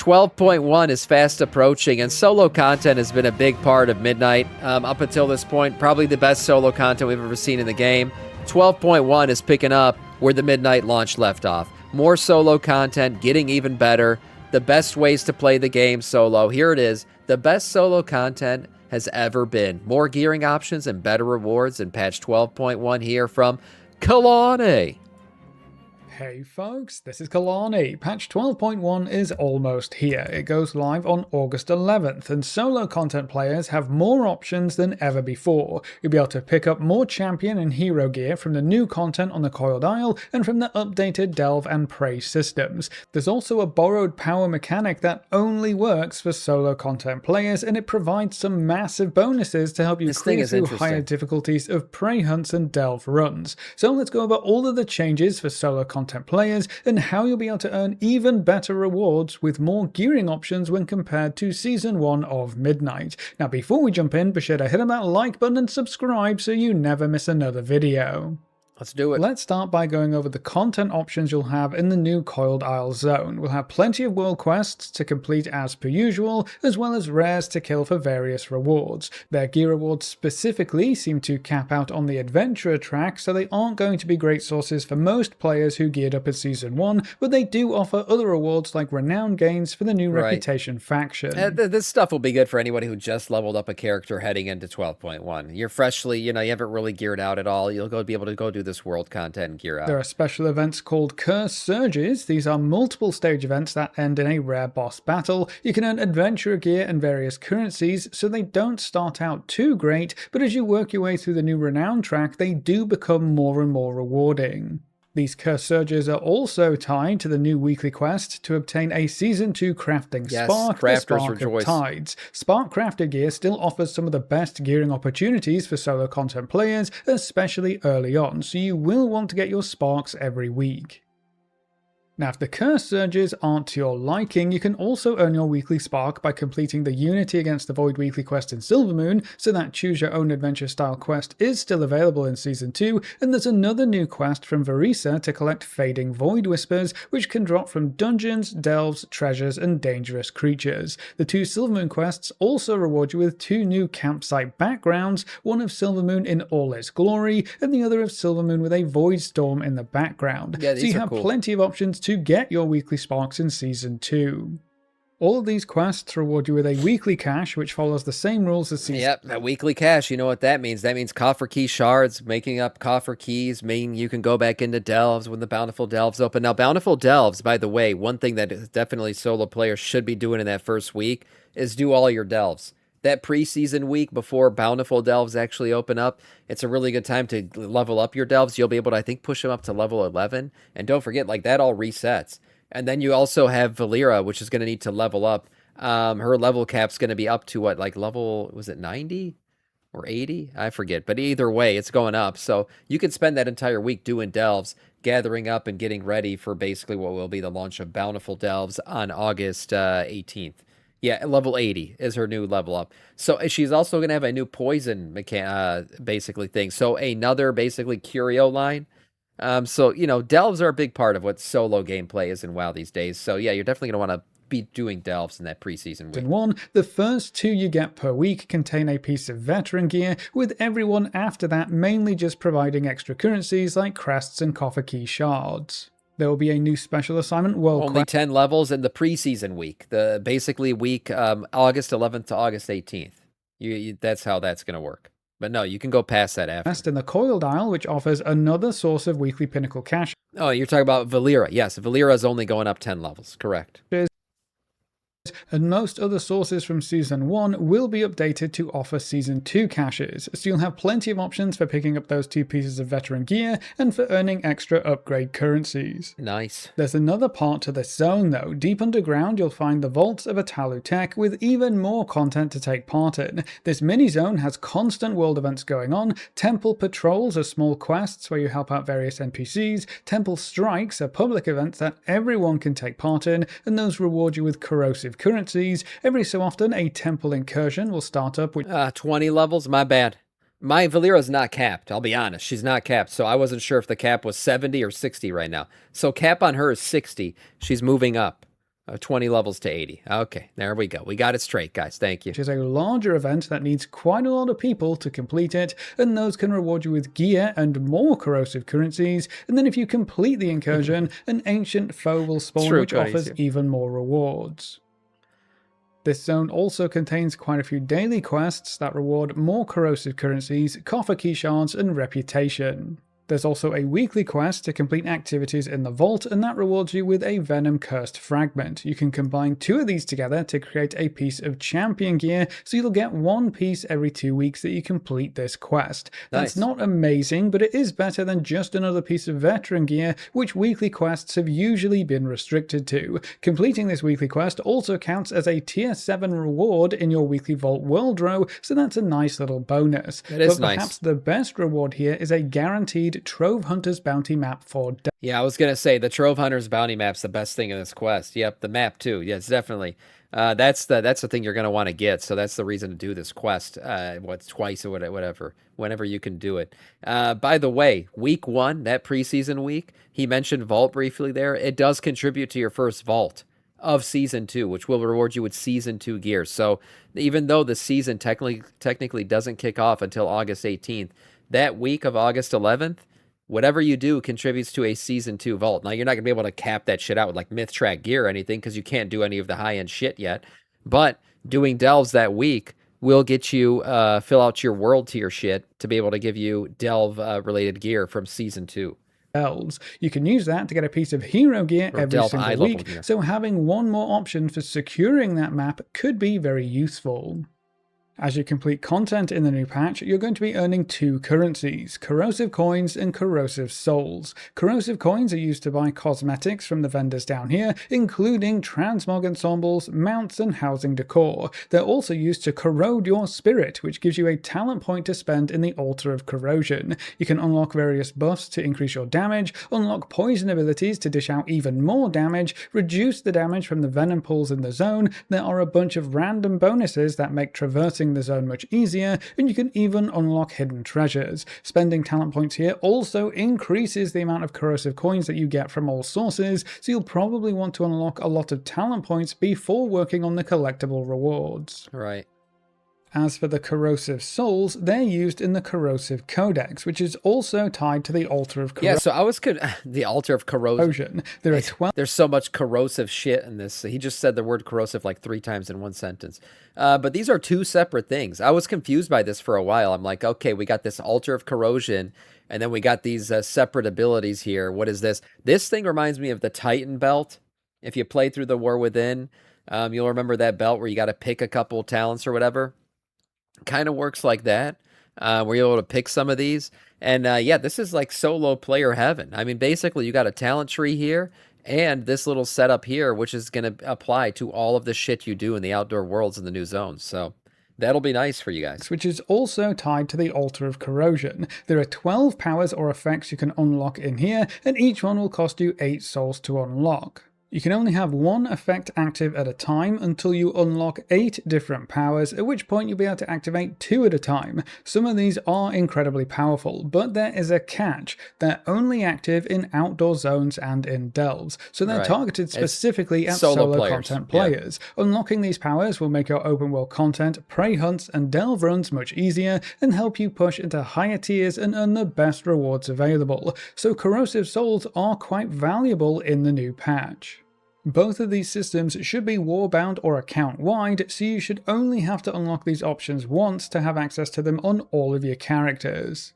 12.1 is fast approaching, and solo content has been a big part of Midnight up until this point. Probably the best solo content we've ever seen in the game. 12.1 is picking up where the Midnight launch left off. More solo content, getting even better. The best ways to play the game solo. Here it is. The best solo content has ever been. More gearing options and better rewards in patch 12.1 here from Kalani. Hey folks, this is Kalani. Patch 12.1 is almost here. It goes live on August 11th, and solo content players have more options than ever before. You'll be able to pick up more champion and hero gear from the new content on the Coiled Isle and from the updated Delve and Prey systems. There's also a borrowed power mechanic that only works for solo content players, and it provides some massive bonuses to help you clear through higher difficulties of Prey hunts and Delve runs. So let's go over all of the changes for solo content players and how you'll be able to earn even better rewards with more gearing options when compared to Season 1 of Midnight. Now before we jump in, be sure to hit on that like button and subscribe so you never miss another video. Let's do it. Let's start by going over the content options you'll have in the new Coiled Isle zone. We'll have plenty of world quests to complete as per usual, as well as rares to kill for various rewards. Their gear rewards specifically seem to cap out on the adventurer track, so they aren't going to be great sources for most players who geared up at Season 1, but they do offer other rewards like renown gains for the new reputation faction. This stuff will be good for anybody who just leveled up a character heading into 12.1. You're freshly, you haven't really geared out at all. You'll be able to go do this world content and gear out. There are special events called Curse Surges. These are multiple stage events that end in a rare boss battle. You can earn adventurer gear and various currencies, so they don't start out too great, but as you work your way through the new renown track, they do become more and more rewarding. These Curse Surges are also tied to the new weekly quest to obtain a Season 2 crafting spark, the Spark of Tides. Spark crafted gear still offers some of the best gearing opportunities for solo content players, especially early on, so you will want to get your sparks every week. Now, if the Curse Surges aren't to your liking, you can also earn your weekly spark by completing the Unity Against the Void weekly quest in Silvermoon, so that choose your own adventure style quest is still available in Season 2, and there's another new quest from Verisa to collect Fading Void Whispers, which can drop from dungeons, delves, treasures, and dangerous creatures. The two Silvermoon quests also reward you with two new campsite backgrounds, one of Silvermoon in all its glory, and the other of Silvermoon with a Void Storm in the background. Yeah, so you have plenty of options to get your weekly sparks in Season 2. All of these quests reward you with a weekly cache, which follows the same rules as Season. Yep, a weekly cache, you know what that means. That means coffer key shards. Making up coffer keys mean you can go back into delves when the bountiful delves open. Now, bountiful delves, by the way, one thing that definitely solo players should be doing in that first week is do all your delves. That preseason week before bountiful delves actually open up, it's a really good time to level up your delves. You'll be able to, I think, push them up to level 11. And don't forget, like, that all resets. And then you also have Valera, which is going to need to level up. Her level cap's going to be up to what, like level, was it 90 or 80? I forget. But either way, it's going up. So you can spend that entire week doing delves, gathering up and getting ready for basically what will be the launch of bountiful delves on August 18th. Yeah, level 80 is her new level up. So she's also going to have a new poison basically thing. So another basically curio line. So, delves are a big part of what solo gameplay is in WoW these days. So yeah, you're definitely going to want to be doing delves in that preseason week. The first two you get per week contain a piece of veteran gear, with everyone after that mainly just providing extra currencies like crests and coffer key shards. There will be a new special assignment world only 10 levels in the preseason week. The basically week August 11th to August 18th. That's how that's going to work. But no, you can go past that after. Quest in the Coiled Isle, which offers another source of weekly pinnacle cash. Oh, you're talking about Valera. Yes, Valera is only going up 10 levels. Correct. And most other sources from Season 1 will be updated to offer Season 2 caches, so you'll have plenty of options for picking up those two pieces of veteran gear and for earning extra upgrade currencies. Nice. There's another part to this zone though. Deep underground you'll find the vaults of Atal'Utek with even more content to take part in. This mini-zone has constant world events going on. Temple patrols are small quests where you help out various NPCs. Temple strikes are public events that everyone can take part in, and those reward you with corrosive currencies. Every so often a temple incursion will start up with 20 levels. My bad. My Valera's not capped, I'll be honest. She's not capped, so I wasn't sure if the cap was 70 or 60 right now. So cap on her is 60. She's moving up. 20 levels to 80. Okay, there we go. We got it straight, guys. Thank you. Which is a larger event that needs quite a lot of people to complete it, and those can reward you with gear and more corrosive currencies. And then if you complete the incursion, an ancient foe will spawn, which offers even more rewards. This zone also contains quite a few daily quests that reward more corrosive currencies, coffer key shards, and reputation. There's also a weekly quest to complete activities in the vault, and that rewards you with a Venom Cursed Fragment. You can combine 2 of these together to create a piece of champion gear, so you'll get 1 piece every 2 weeks that you complete this quest. That's not amazing, but it is better than just another piece of veteran gear, which weekly quests have usually been restricted to. Completing this weekly quest also counts as a tier 7 reward in your weekly vault world row, so that's a nice little bonus. But perhaps the best reward here is a guaranteed Trove Hunter's Bounty map for... Yeah, I was going to say, the Trove Hunter's Bounty map's the best thing in this quest. Yep, the map too. Yes, definitely. That's the thing you're going to want to get, so that's the reason to do this quest, twice or whatever, whenever you can do it. By the way, week 1, that preseason week, he mentioned Vault briefly there. It does contribute to your first Vault of Season 2, which will reward you with Season 2 gear. So even though the season technically doesn't kick off until August 18th, that week of August 11th, whatever you do contributes to a Season 2 vault. Now, you're not going to be able to cap that shit out with like myth track gear or anything because you can't do any of the high-end shit yet. But doing delves that week will get you fill out your world tier shit to be able to give you delve-related gear from Season 2. Elves. You can use that to get a piece of hero gear every single week, so having one more option for securing that map could be very useful. As you complete content in the new patch, you're going to be earning 2 currencies, corrosive coins and corrosive souls. Corrosive coins are used to buy cosmetics from the vendors down here, including transmog ensembles, mounts, and housing decor. They're also used to corrode your spirit, which gives you a talent point to spend in the Altar of Corrosion. You can unlock various buffs to increase your damage, unlock poison abilities to dish out even more damage, reduce the damage from the venom pools in the zone. There are a bunch of random bonuses that make traversing the zone much easier, and you can even unlock hidden treasures. Spending talent points here also increases the amount of corrosive coins that you get from all sources, so you'll probably want to unlock a lot of talent points before working on the collectible rewards. Right. As for the corrosive souls, they're used in the corrosive codex, which is also tied to the altar of corrosion. Yeah, so I was the altar of corrosion. There are 12. There's so much corrosive shit in this. He just said the word corrosive like 3 times in one sentence. But these are 2 separate things. I was confused by this for a while. I'm like, okay, we got this altar of corrosion, and then we got these separate abilities here. What is this? This thing reminds me of the Titan belt. If you play through the War Within, you'll remember that belt where you got to pick a couple talents or whatever. Kind of works like that, where you're able to pick some of these. And yeah, this is like solo player heaven. I mean, basically, you got a talent tree here and this little setup here, which is going to apply to all of the shit you do in the outdoor worlds in the new zones. So that'll be nice for you guys. Which is also tied to the Altar of Corrosion. There are 12 powers or effects you can unlock in here, and each one will cost you 8 souls to unlock. You can only have 1 effect active at a time until you unlock 8 different powers, at which point you'll be able to activate 2 at a time. Some of these are incredibly powerful, but there is a catch. They're only active in outdoor zones and in delves, so they're targeted specifically at solo content players. Yeah. Unlocking these powers will make your open world content, prey hunts, and delve runs much easier, and help you push into higher tiers and earn the best rewards available. So corrosive souls are quite valuable in the new patch. Both of these systems should be warbound or account-wide, so you should only have to unlock these options once to have access to them on all of your characters.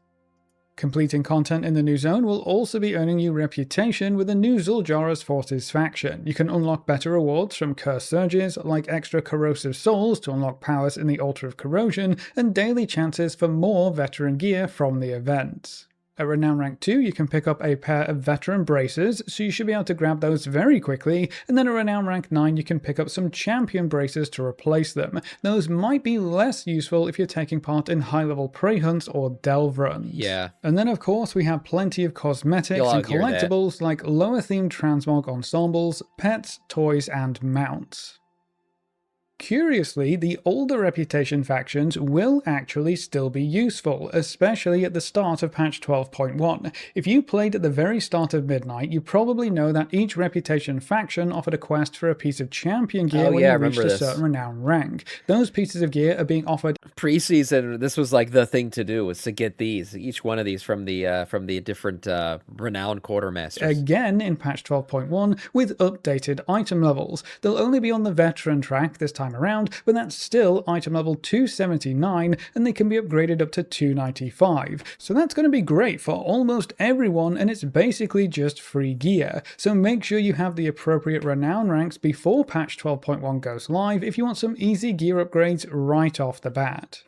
Completing content in the new zone will also be earning you reputation with the new Zuljara's Forces faction. You can unlock better rewards from Cursed Surges, like extra corrosive souls to unlock powers in the Altar of Corrosion, and daily chances for more veteran gear from the events. At Renown Rank 2, you can pick up a pair of Veteran Braces, so you should be able to grab those very quickly, and then at Renown Rank 9, you can pick up some Champion Braces to replace them. Those might be less useful if you're taking part in high-level prey hunts or delve runs. Yeah. And then, of course, we have plenty of cosmetics and collectibles like lower-themed transmog ensembles, pets, toys, and mounts. Curiously, the older reputation factions will actually still be useful, especially at the start of patch 12.1. If you played at the very start of Midnight, you probably know that each reputation faction offered a quest for a piece of champion gear Oh when yeah, I you reached remember a this. certain renown rank. Those pieces of gear are being offered Preseason, this was like the thing to do, was to get each one of these from the different renowned quartermasters. again in patch 12.1 with updated item levels. They'll only be on the veteran track this time around, but that's still item level 279 and they can be upgraded up to 295. So that's going to be great for almost everyone, and it's basically just free gear. So make sure you have the appropriate renown ranks before patch 12.1 goes live if you want some easy gear upgrades right off the bat.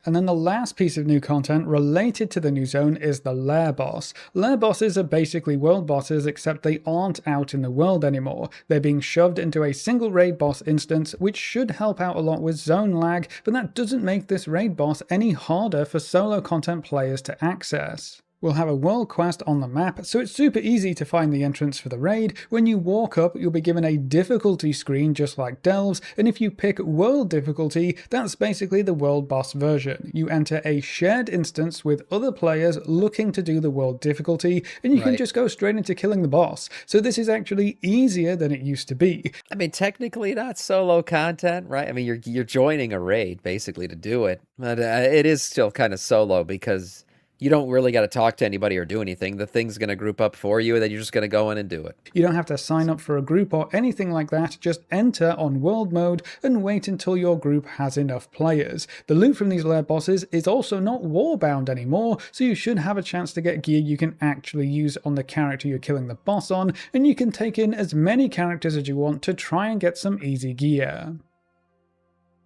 And then the last piece of new content related to the new zone is the Lair boss. Lair bosses are basically world bosses, except they aren't out in the world anymore. They're being shoved into a single raid boss instance, which should help out a lot with zone lag, but that doesn't make this raid boss any harder for solo content players to access. We'll have a world quest on the map, so it's super easy to find the entrance for the raid. When you walk up, you'll be given a difficulty screen just like Delves, and if you pick world difficulty, that's basically the world boss version. You enter a shared instance with other players looking to do the world difficulty, and you can just go straight into killing the boss. So this is actually easier than it used to be. I mean, technically not solo content, right? I mean, you're joining a raid basically to do it, but it is still kind of solo because you don't really got to talk to anybody or do anything. The thing's going to group up for you, and then you're just going to go in and do it. You don't have to sign up for a group or anything like that. Just enter on world mode and wait until your group has enough players. The loot from these lair bosses is also not warbound anymore, so you should have a chance to get gear you can actually use on the character you're killing the boss on, and you can take in as many characters as you want to try and get some easy gear.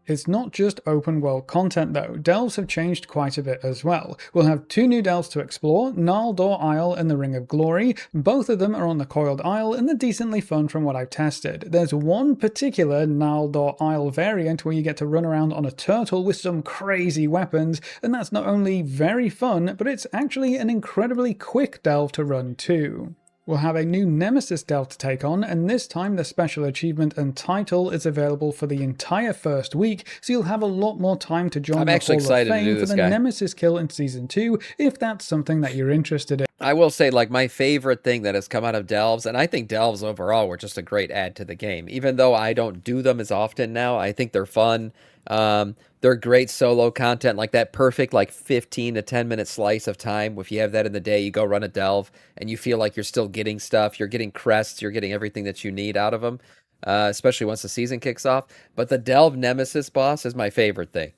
It's not just open world content though. Delves have changed quite a bit as well. We'll have two new delves to explore, Coiled Isle and the Ring of Glory. Both of them are on the Coiled Isle and they're decently fun from what I've tested. There's one particular Coiled Isle variant where you get to run around on a turtle with some crazy weapons, and that's not only very fun, but it's actually an incredibly quick delve to run too. We'll have a new Nemesis delve to take on, and this time the special achievement and title is available for the entire first week, so you'll have a lot more time to join the Hall of Fame for the Nemesis kill in Season 2, if that's something that you're interested in. I will say, like, my favorite thing that has come out of delves, and I think delves overall were just a great add to the game, even though I don't do them as often now. I think they're fun. They're great solo content, like that perfect like 15 to 10 minute slice of time. If you have that in the day, you go run a delve and you feel like you're still getting stuff. You're getting crests. You're getting everything that you need out of them, especially once the season kicks off. But the delve nemesis boss is my favorite thing.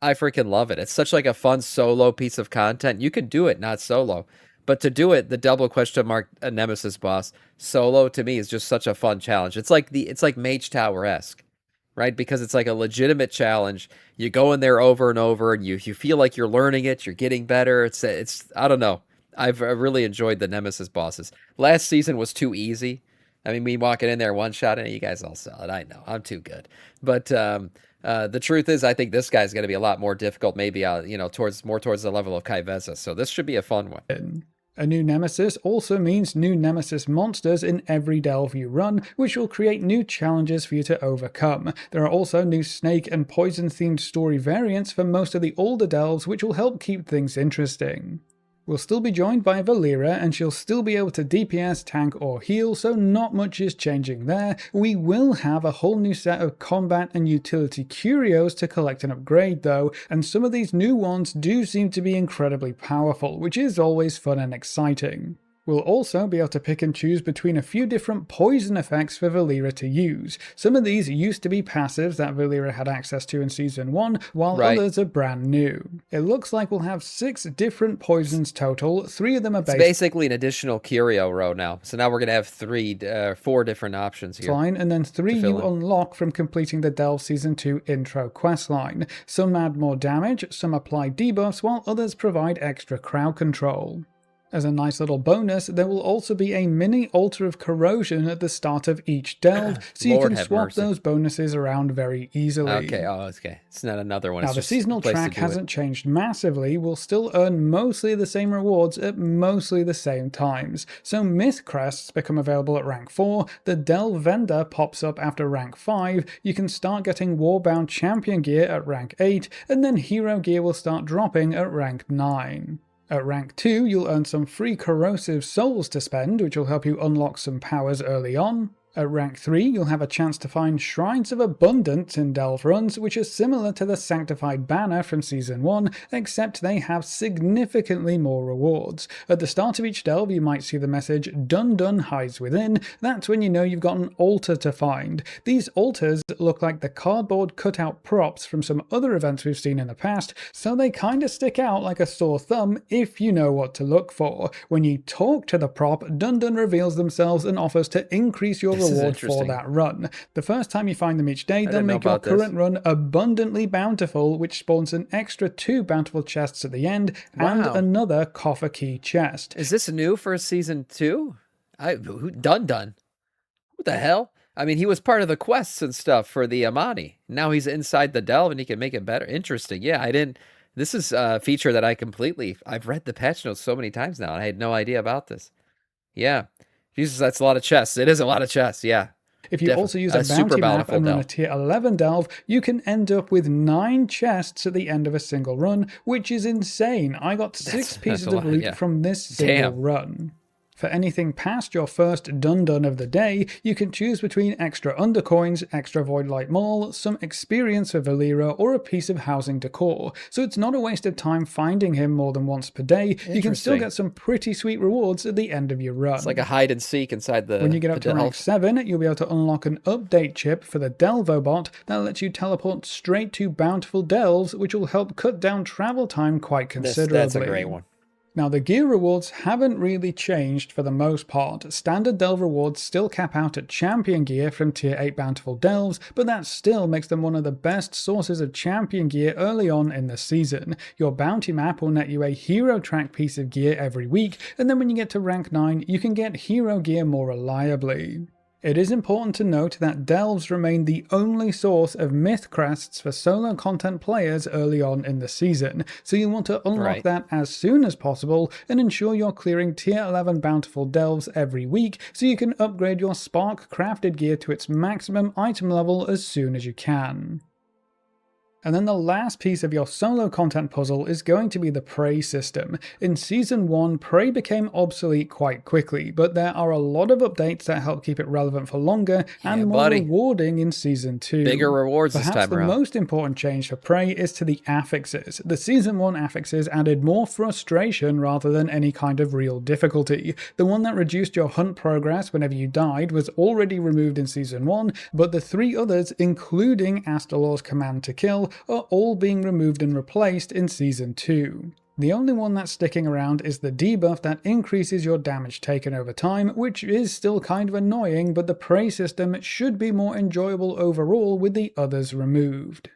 I freaking love it. It's such like a fun solo piece of content. You can do it not solo, but to do it, the double question mark a nemesis boss solo to me is just such a fun challenge. It's like Mage Tower-esque. Right? Because it's like a legitimate challenge. You go in there over and over and you feel like you're learning it, you're getting better. It's I don't know. I've really enjoyed the Nemesis bosses. Last season was too easy. I mean, me walking in there one shot and you guys all sell it. I know. I'm too good. But the truth is I think this guy's going to be a lot more difficult, maybe you know, towards the level of Kaiveza. So this should be a fun one. A new Nemesis also means new Nemesis monsters in every delve you run, which will create new challenges for you to overcome. There are also new snake and poison themed story variants for most of the older delves, which will help keep things interesting. We'll still be joined by Valeera, and she'll still be able to DPS, tank or heal, so not much is changing there. We will have a whole new set of combat and utility curios to collect and upgrade though, and some of these new ones do seem to be incredibly powerful, which is always fun and exciting. We'll also be able to pick and choose between a few different poison effects for Valeera to use. Some of these used to be passives that Valeera had access to in Season 1, while others are brand new. It looks like we'll have 6 different poisons total, 3 of them are based... It's basically an additional curio row now, so now we're going to have 4 different options here. And then 3 you unlock from completing the Delve Season 2 intro questline. Some add more damage, some apply debuffs, while others provide extra crowd control. As a nice little bonus, there will also be a mini altar of corrosion at the start of each delve, so you Lord can have swap mercy. those bonuses around very easily. Okay, oh, okay. It's not another one. Now, It's the just a seasonal place to track do it. hasn't changed massively, we'll still earn mostly the same rewards at mostly the same times. So myth crests become available at rank 4, the Delve vendor pops up after rank 5, you can start getting Warbound champion gear at rank 8, and then hero gear will start dropping at rank 9. At rank 2, you'll earn some free corrosive souls to spend, which will help you unlock some powers early on. At rank 3, you'll have a chance to find Shrines of Abundance in delve runs, which are similar to the Sanctified Banner from Season 1, except they have significantly more rewards. At the start of each delve, you might see the message, Dun Dun hides within. That's when you know you've got an altar to find. These altars look like the cardboard cutout props from some other events we've seen in the past, so they kinda stick out like a sore thumb if you know what to look for. When you talk to the prop, Dun Dun reveals themselves and offers to increase your reward for that run. The first time you find them each day, they'll make your current run abundantly bountiful, which spawns an extra 2 bountiful chests at the end, and another coffer key chest. Is this new for season 2? Dun Dun? What the hell? I mean, he was part of the quests and stuff for the Amani. Now he's inside the delve and he can make it better. Interesting. Yeah, I didn't... This is a feature that I've read the patch notes so many times now, and I had no idea about this. Yeah. Jesus, that's a lot of chests. It is a lot of chests, yeah. If you also use a bounty map and run a tier 11 delve, you can end up with 9 chests at the end of a single run, which is insane. I got 6 pieces of loot from this single run. For anything past your first Dun Dun of the day, you can choose between extra undercoins, extra Voidlight Maul, some experience for Valera, or a piece of housing decor. So it's not a waste of time finding him more than once per day. You can still get some pretty sweet rewards at the end of your run. It's like a hide and seek inside the... When you get up to rank 7, you'll be able to unlock an update chip for the Delvobot that lets you teleport straight to bountiful delves, which will help cut down travel time quite considerably. That's a great one. Now, the gear rewards haven't really changed for the most part. Standard delve rewards still cap out at champion gear from tier 8 bountiful delves, but that still makes them one of the best sources of champion gear early on in the season. Your bounty map will net you a hero track piece of gear every week, and then when you get to rank 9, you can get hero gear more reliably. It is important to note that delves remain the only source of myth crests for solo content players early on in the season, so you want to unlock that as soon as possible and ensure you're clearing tier 11 bountiful delves every week so you can upgrade your spark crafted gear to its maximum item level as soon as you can. And then the last piece of your solo content puzzle is going to be the prey system. In Season 1, prey became obsolete quite quickly, but there are a lot of updates that help keep it relevant for longer and more rewarding in Season 2. Bigger rewards this time around. Perhaps the most important change for prey is to the affixes. The Season 1 affixes added more frustration rather than any kind of real difficulty. The one that reduced your hunt progress whenever you died was already removed in Season 1, but the 3 others, including Astalor's command to kill, are all being removed and replaced in Season 2. The only one that's sticking around is the debuff that increases your damage taken over time, which is still kind of annoying, but the prey system should be more enjoyable overall with the others removed.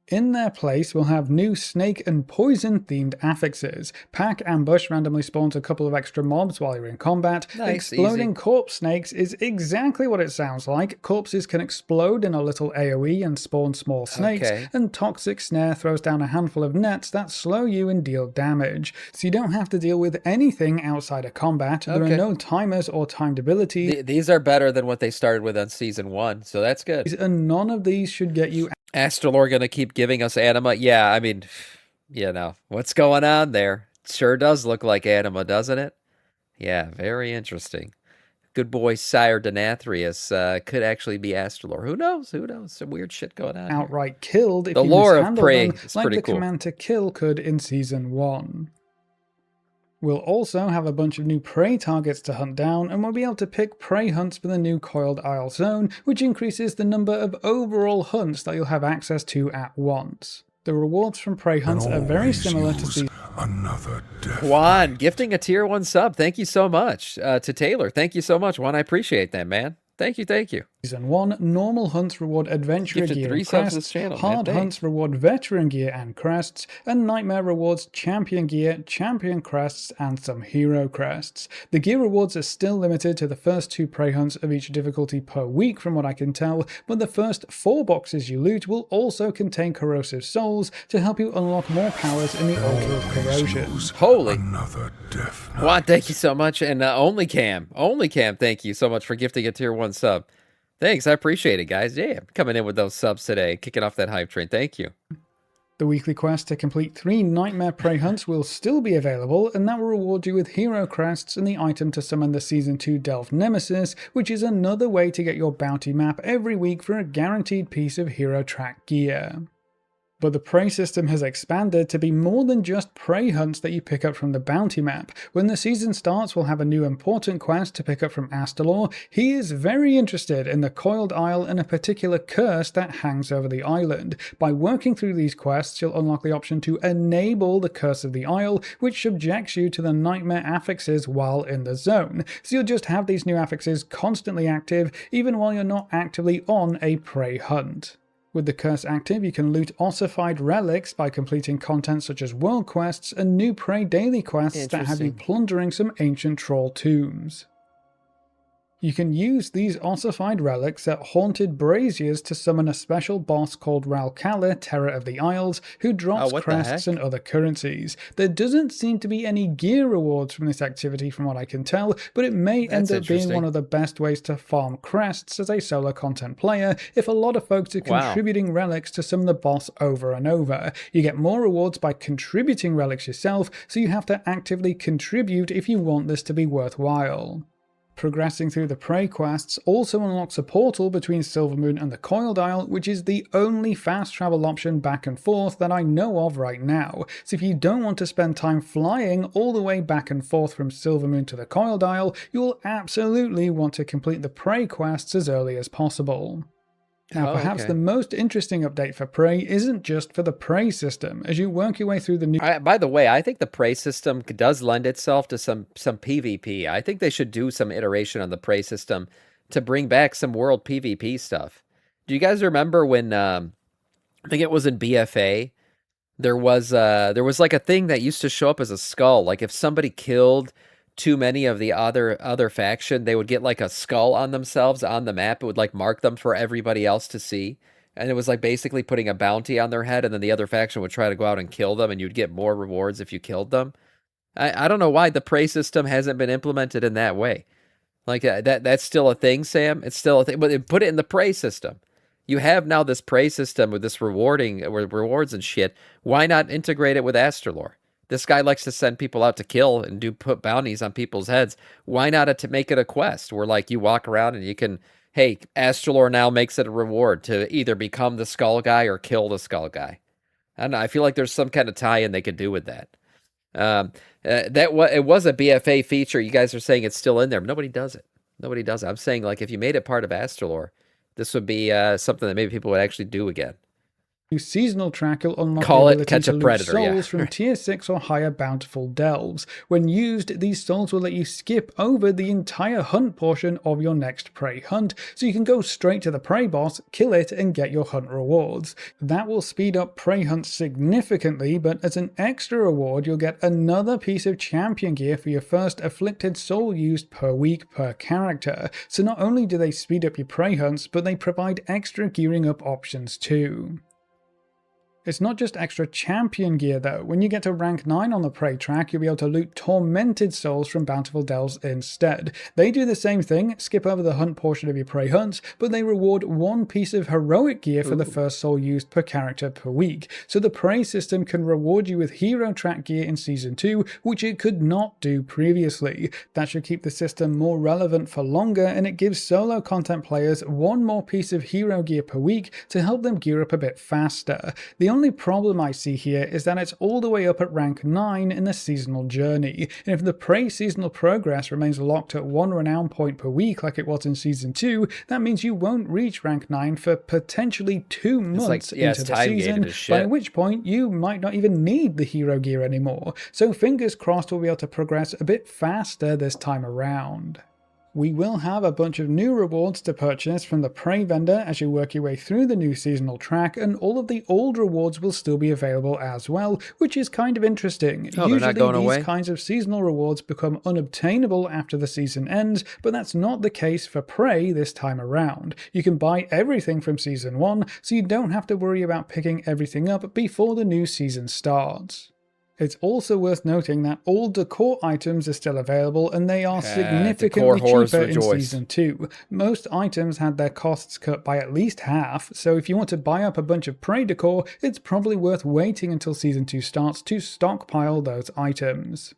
In their place, we'll have new snake and poison themed affixes. Pack Ambush randomly spawns a couple of extra mobs while you're in combat. Exploding corpse snakes is exactly what it sounds like. Corpses can explode in a little AoE and spawn small snakes, and Toxic Snare throws down a handful of nets that slow you and deal damage. So you don't have to deal with anything outside of combat. There are no timers or timed abilities. These are better than what they started with on Season 1, so that's good. And none of these should get you... Astalor gonna keep giving us anima? Yeah, I mean, you know, what's going on there? Sure does look like anima, doesn't it? Yeah, very interesting. Good boy Sire Denathrius could actually be Astalor. Who knows? Who knows? Some weird shit going on outright killed if the you lore of mishandle prey them, is like pretty the cool. command to kill could in Season 1. We'll also have a bunch of new prey targets to hunt down, and we'll be able to pick prey hunts for the new Coiled Isle zone, which increases the number of overall hunts that you'll have access to at once. The rewards from prey hunts are very similar to Juan, gifting a tier 1 sub. Thank you so much. To Taylor, thank you so much, Juan. I appreciate that, man. Thank you, thank you. Season 1, normal hunts reward adventurer Gifted gear 3 and subs to this crests, channel, man. hard Thanks. hunts reward veteran gear and crests, and nightmare rewards champion gear, champion crests, and some hero crests. The gear rewards are still limited to the first 2 prey hunts of each difficulty per week from what I can tell, but the first 4 boxes you loot will also contain corrosive souls to help you unlock more powers in the Altar of Corrosion. Holy! Another death knight. Juan, thank you so much, and OnlyCam, thank you so much for gifting a tier 1 sub. Thanks, I appreciate it, guys. Yeah, coming in with those subs today, kicking off that hype train. Thank you. The weekly quest to complete 3 Nightmare Prey hunts will still be available, and that will reward you with hero crests and the item to summon the Season 2 Delve Nemesis, which is another way to get your bounty map every week for a guaranteed piece of hero track gear. But the prey system has expanded to be more than just prey hunts that you pick up from the bounty map. When the season starts, we'll have a new important quest to pick up from Atal'Utek. He is very interested in the Coiled Isle and a particular curse that hangs over the island. By working through these quests, you'll unlock the option to enable the Curse of the Isle, which subjects you to the nightmare affixes while in the zone. So you'll just have these new affixes constantly active, even while you're not actively on a prey hunt. With the curse active, you can loot ossified relics by completing content such as world quests and new prey daily quests that have you plundering some ancient troll tombs. You can use these ossified relics at haunted braziers to summon a special boss called Ralkala, Terror of the Isles, who drops crests and other currencies. There doesn't seem to be any gear rewards from this activity from what I can tell, but it may end up being one of the best ways to farm crests as a solo content player if a lot of folks are contributing relics to summon the boss over and over. You get more rewards by contributing relics yourself, so you have to actively contribute if you want this to be worthwhile. Progressing through the prey quests also unlocks a portal between Silvermoon and the Coiled Isle, which is the only fast travel option back and forth that I know of right now. So if you don't want to spend time flying all the way back and forth from Silvermoon to the Coiled Isle, you'll absolutely want to complete the prey quests as early as possible. Now, perhaps the most interesting update for Prey isn't just for the Prey system. As you work your way through the new... By the way, I think the Prey system does lend itself to some PvP. I think they should do some iteration on the Prey system to bring back some world PvP stuff. Do you guys remember when, I think it was in BFA, there was like a thing that used to show up as a skull. Like if somebody killed too many of the other faction, they would get like a skull on themselves on the map. It would like mark them for everybody else to see. And it was like basically putting a bounty on their head, and then the other faction would try to go out and kill them, and you'd get more rewards if you killed them. I don't know why the prey system hasn't been implemented in that way. Like that's still a thing, Sam. It's still a thing, but put it in the prey system. You have now this prey system with this rewards and shit. Why not integrate it with Astrolore? This guy likes to send people out to kill and put bounties on people's heads. Why not to make it a quest where like you walk around and you can, hey, Astrolore now makes it a reward to either become the skull guy or kill the skull guy. I don't know. I feel like there's some kind of tie-in they could do with that. It was a BFA feature. You guys are saying it's still in there. But nobody does it. Nobody does it. I'm saying like if you made it part of Astrolore, this would be something that maybe people would actually do again. Seasonal track will unlock the ability to loot souls from tier 6 or higher bountiful delves. When used, these souls will let you skip over the entire hunt portion of your next prey hunt, so you can go straight to the prey boss, kill it, and get your hunt rewards. That will speed up prey hunts significantly, but as an extra reward, you'll get another piece of champion gear for your first afflicted soul used per week per character. So not only do they speed up your prey hunts, but they provide extra gearing up options too. It's not just extra champion gear though. When you get to rank 9 on the prey track, you'll be able to loot tormented souls from bountiful delves instead. They do the same thing, skip over the hunt portion of your prey hunts, but they reward one piece of heroic gear for the first soul used per character per week. So the prey system can reward you with hero track gear in Season 2, which it could not do previously. That should keep the system more relevant for longer, and it gives solo content players one more piece of hero gear per week to help them gear up a bit faster. The only problem I see here is that it's all the way up at rank 9 in the seasonal journey, and if the prey seasonal progress remains locked at 1 renown point per week like it was in Season 2, that means you won't reach rank 9 for potentially 2 months into the season, by which point you might not even need the hero gear anymore. So fingers crossed we'll be able to progress a bit faster this time around. We will have a bunch of new rewards to purchase from the Prey vendor as you work your way through the new seasonal track, and all of the old rewards will still be available as well, which is kind of interesting. Oh, they're not going Usually these away? kinds of seasonal rewards become unobtainable after the season ends, but that's not the case for Prey this time around. You can buy everything from Season 1, so you don't have to worry about picking everything up before the new season starts. It's also worth noting that all decor items are still available, and they are significantly cheaper in Season 2. Most items had their costs cut by at least half, so if you want to buy up a bunch of Prey decor, it's probably worth waiting until Season 2 starts to stockpile those items.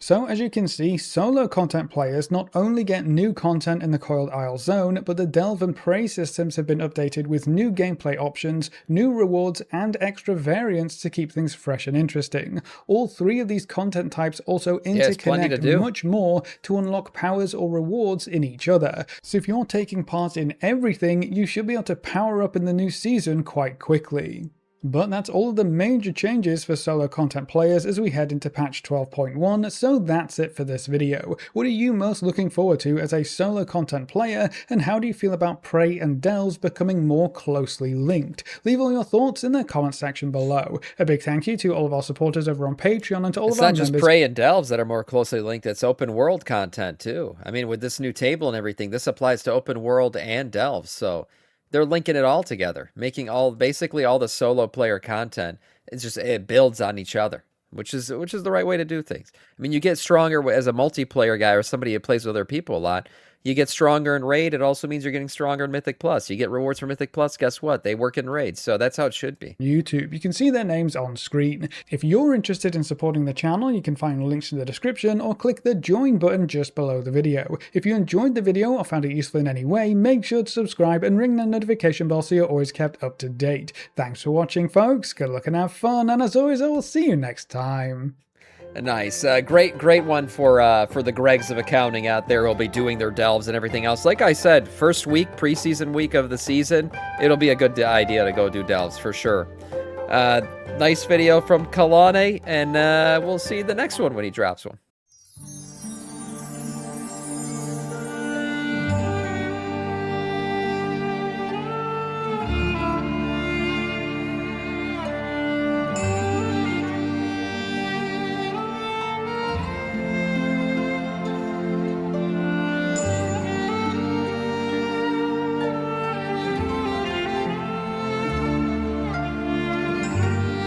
So as you can see, solo content players not only get new content in the Coiled Isle zone, but the Delve and Prey systems have been updated with new gameplay options, new rewards, and extra variants to keep things fresh and interesting. All three of these content types also interconnect much more to unlock powers or rewards in each other. So if you're taking part in everything, you should be able to power up in the new season quite quickly. But that's all of the major changes for solo content players as we head into patch 12.1, so that's it for this video. What are you most looking forward to as a solo content player, and how do you feel about Prey and Delves becoming more closely linked? Leave all your thoughts in the comment section below. A big thank you to all of our supporters over on Patreon and to all of our members. It's not just Prey and Delves that are more closely linked, it's open world content too. I mean, with this new table and everything, this applies to open world and Delves, so they're linking it all together, making basically all the solo player content. It builds on each other, which is the right way to do things. I mean, you get stronger as a multiplayer guy or somebody who plays with other people a lot. You get stronger in Raid. It also means you're getting stronger in Mythic Plus. You get rewards for Mythic Plus. Guess what? They work in Raid. So that's how it should be. YouTube. You can see their names on screen. If you're interested in supporting the channel, you can find links in the description or click the join button just below the video. If you enjoyed the video or found it useful in any way, make sure to subscribe and ring the notification bell so you're always kept up to date. Thanks for watching, folks. Good luck and have fun. And as always, I will see you next time. Nice. Great one for the Gregs of accounting out there who'll be doing their delves and everything else. Like I said, first week, preseason week of the season, it'll be a good idea to go do delves for sure. Nice video from Kalane, and we'll see the next one when he drops one.